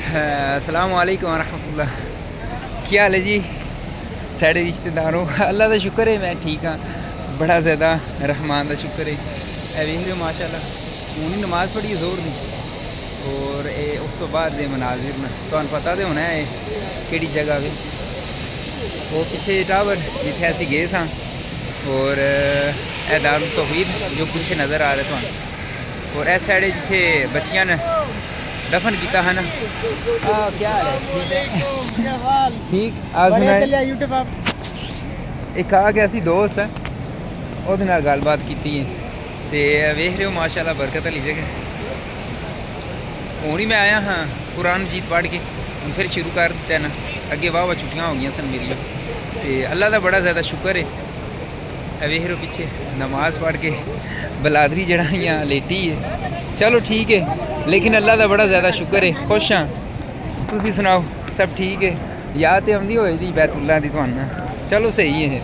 अस्सलाम वालेकुम रहमतुल्लाह। क्या हाल है जी साढ़े रिश्तेदारों? अल्लाह का शुक्र है मैं ठीक हाँ, बड़ा ज़्यादा रहमान का शुक्र है। वेख रहे हो माशाल्लाह हूँ ही नमाज़ पढ़ी जोर दी और उस तो बाद दे मनाजिर न तुहानू पता तो होना है कि जगह वे वो पिछे टावर जिथे असी गए सां और दारुल तौहीद जो पिछे नज़र आ रहे तुहानू और इस साइड जिथे बच्चियां ने दफन किया है ना। क्या हाल है? ठीक आ सुना एक आ गया सी दोस्त है ਉਹਦੇ ਨਾਲ ਗੱਲਬਾਤ ਕੀਤੀ ਹੈ ਤੇ ਵੇਖ ਰਹੇ ਹੋ ਮਾਸ਼ਾਅੱਲਾ ਬਰਕਤ ਵਾਲੀ ਜਗ੍ਹਾ। ਹੁਣ ਹੀ मैं आया हाँ कुरान मजीद पढ़ के हम फिर शुरू कर दिता ना। अगे वाह वाह छुट्टियां हो गई सन मेरिया तो अल्लाह का बड़ा ज़्यादा शुक्र है। वेख रहे हो पिछे नमाज पढ़ के बलादरी जड़ा यहाँ लेटी है। चलो ठीक है लेकिन अल्लाह का बड़ा ज़्यादा शुक्र है, खुश हाँ। तुसी सुनाओ सब ठीक है? याद तो आती होएगी बैतुल्ला दी तुहानू? चलो सही है।